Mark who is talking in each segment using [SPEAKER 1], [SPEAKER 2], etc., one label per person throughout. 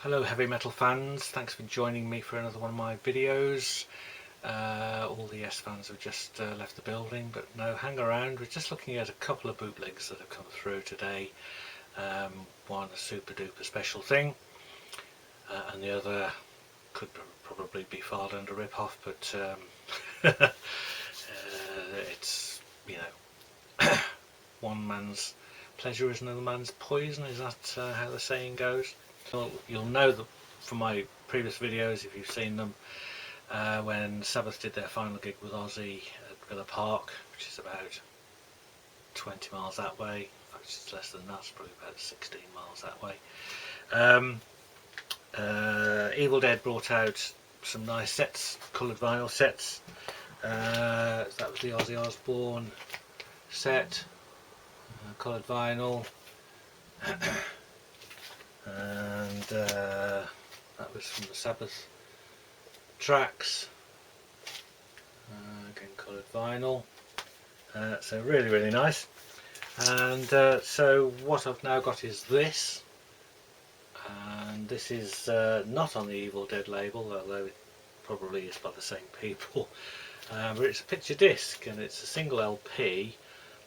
[SPEAKER 1] Hello heavy metal fans, thanks for joining me for another one of my videos. All the Yes fans have just left the building, but no, hang around. We're just looking at a couple of bootlegs that have come through today. One a super duper special thing, and the other could probably be filed under rip-off, but it's, you know, one man's pleasure is another man's poison. Is that how the saying goes? Well, you'll know that from my previous videos, if you've seen them, when Sabbath did their final gig with Ozzy at Villa Park, which is about 20 miles that way. In fact, it's less than that, it's probably about 16 miles that way. Evil Dead brought out some nice sets, coloured vinyl sets. That was the Ozzy Osbourne set, coloured vinyl. And that was from the Sabbath tracks, again coloured vinyl, so really nice. And so what I've now got is this, and this is not on the Evil Dead label, although it probably is by the same people, but it's a picture disc and it's a single LP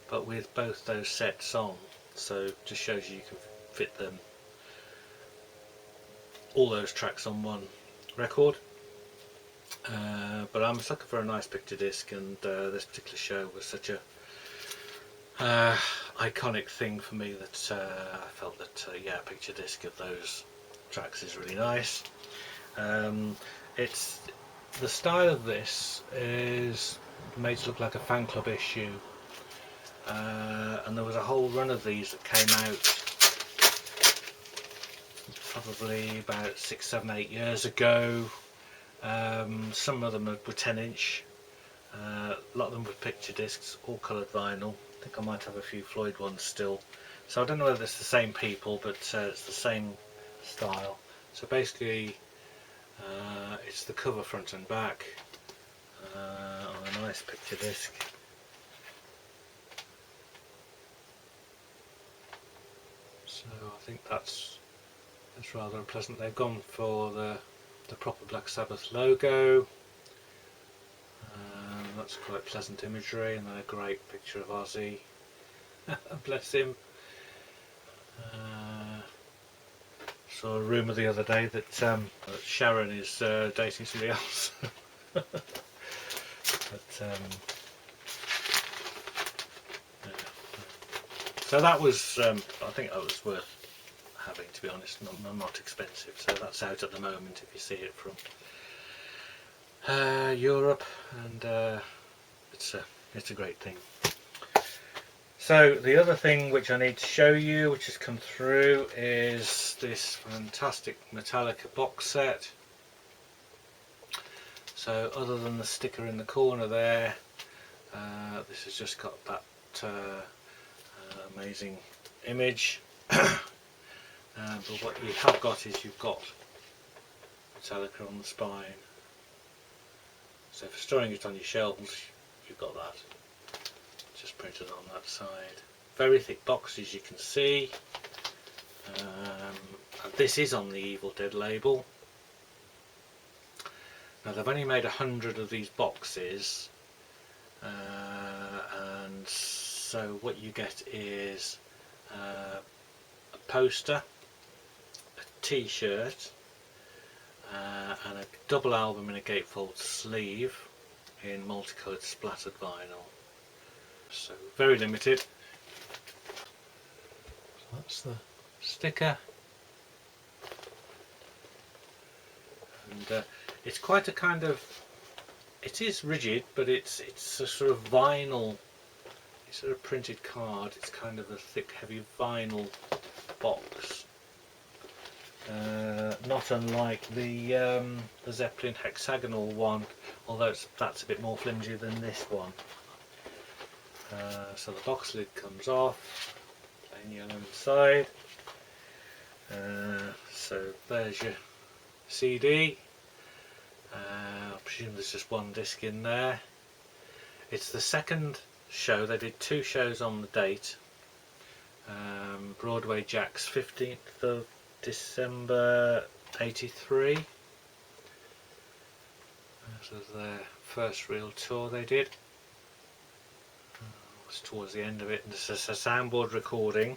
[SPEAKER 1] but with both those sets on, so just shows you can fit them, all those tracks on one record. But I'm looking for a nice picture disc, and this particular show was such a iconic thing for me that I felt that yeah, a picture disc of those tracks is really nice. It's the style of this is made to look like a fan club issue, and there was a whole run of these that came out probably about 6, 7, 8 years ago. Some of them were 10-inch, a lot of them were picture discs, all coloured vinyl. I think I might have a few Floyd ones still, so I don't know whether it's the same people, but it's the same style. So basically it's the cover front and back on a nice picture disc. So I think that's rather pleasant. They've gone for the proper Black Sabbath logo. That's quite pleasant imagery, and then a great picture of Ozzy. Bless him. Saw a rumour the other day that Sharon is dating somebody else. But yeah. So that was, I think that was worth having, to be honest. Not expensive, so that's out at the moment if you see it from Europe, and it's a great thing. So the other thing which I need to show you, which has come through, is this fantastic Metallica box set. So other than the sticker in the corner there, this has just got that amazing image. But what you have got is you've got Metallica on the spine. So for storing it on your shelves, you've got that just printed on that side. Very thick box, as you can see, and this is on the Evil Dead label. Now they've only made 100 of these boxes, and so what you get is a poster, a t-shirt, and a double album in a gatefold sleeve in multicoloured splattered vinyl. So very limited. So that's the sticker, and it's quite a kind of, it is rigid, but it's a sort of vinyl, it's sort of printed card. It's kind of a thick heavy vinyl box. Not unlike the Zeppelin hexagonal one, although that's a bit more flimsy than this one. So the box lid comes off, plain yellow inside. So there's your CD. I presume there's just one disc in there. It's the second show. They did 2 shows on the date. Broadway Jack's 15th of December 83. This was their first real tour they did. It was towards the end of it. This is a soundboard recording,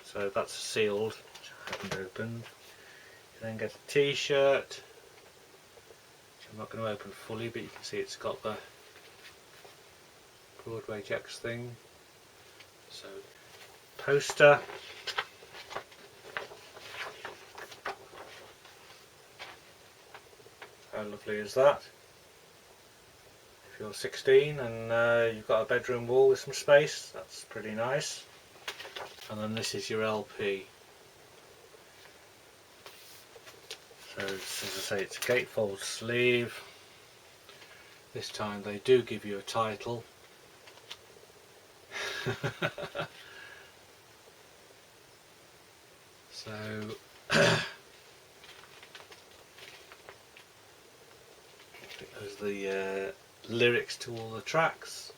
[SPEAKER 1] so that's sealed, which I haven't opened. You then get a t-shirt, which I'm not going to open fully, but you can see it's got the Broadway Jacks thing. So, poster. How lovely is that? If you're 16 and you've got a bedroom wall with some space, that's pretty nice. And then this is your LP. So as I say, it's a gatefold sleeve. This time they do give you a title. So there's the lyrics to all the tracks.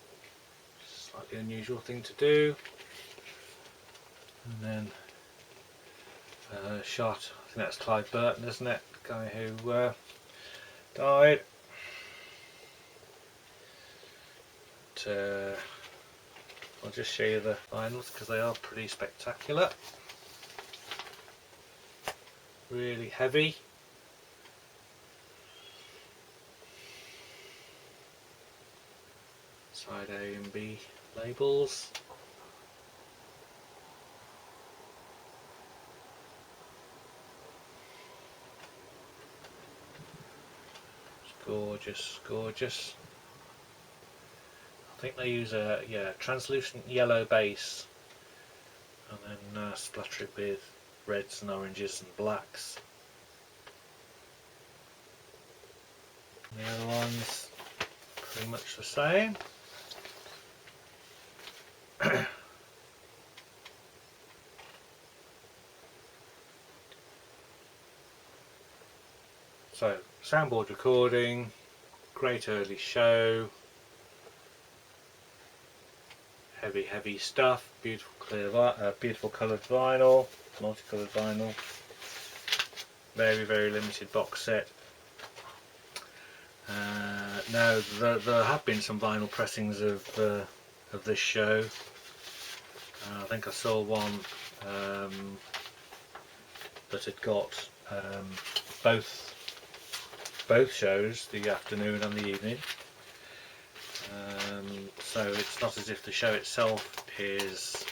[SPEAKER 1] Slightly unusual thing to do. And then shot, I think that's Clive Burton, isn't it? The guy who died. But, I'll just show you the vinyls because they are pretty spectacular. Really heavy. Side A and B labels. It's gorgeous, gorgeous. I think they use a translucent yellow base and then splatter it with reds and oranges and blacks. And the other one's pretty much the same. So, soundboard recording, great early show, heavy stuff, beautiful clear, beautiful coloured vinyl, multicoloured vinyl, very limited box set. Now there have been some vinyl pressings of this show. I think I saw one that had got both shows, the afternoon and the evening. So it's not as if the show itself is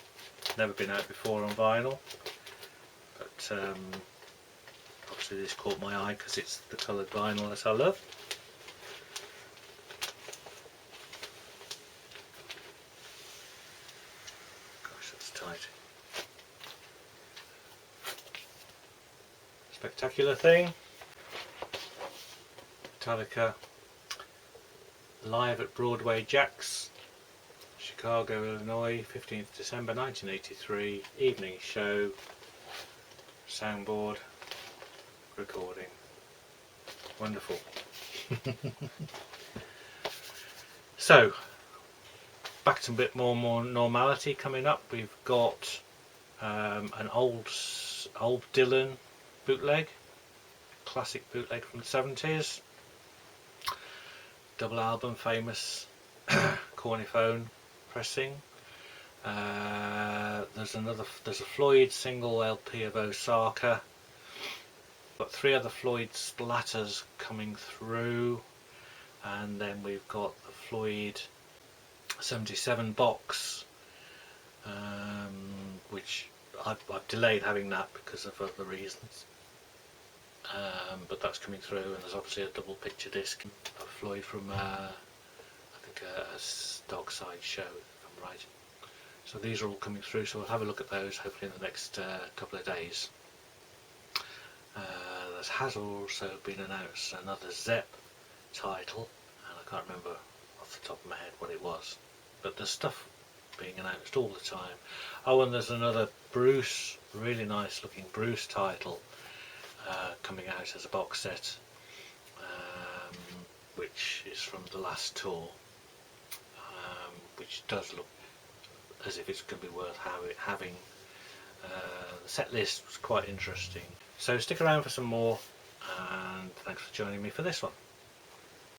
[SPEAKER 1] never been out before on vinyl, but obviously this caught my eye because it's the coloured vinyl that I love. Gosh, that's tight. Spectacular thing. Metallica live at Broadway Jacks, Chicago, Illinois, 15th December 1983, evening show, soundboard, recording. Wonderful. So, back to a bit more normality coming up. We've got an old Dylan bootleg, classic bootleg from the 70s. Double album, famous corniphone pressing. There's a Floyd single LP of Osaka. Got 3 other Floyd splatters coming through, and then we've got the Floyd 77 box, which I've delayed having that because of other reasons. But that's coming through, and there's obviously a double picture disc of Floyd from I think a Dockside show, if I'm right. So these are all coming through, so we'll have a look at those hopefully in the next couple of days. There has also been announced another Zepp title, and I can't remember off the top of my head what it was, but there's stuff being announced all the time. Oh, and there's another Bruce, really nice looking Bruce title coming out as a box set, which is from the last tour, which does look as if it's going to be worth having. The set list was quite interesting, so stick around for some more and thanks for joining me for this one.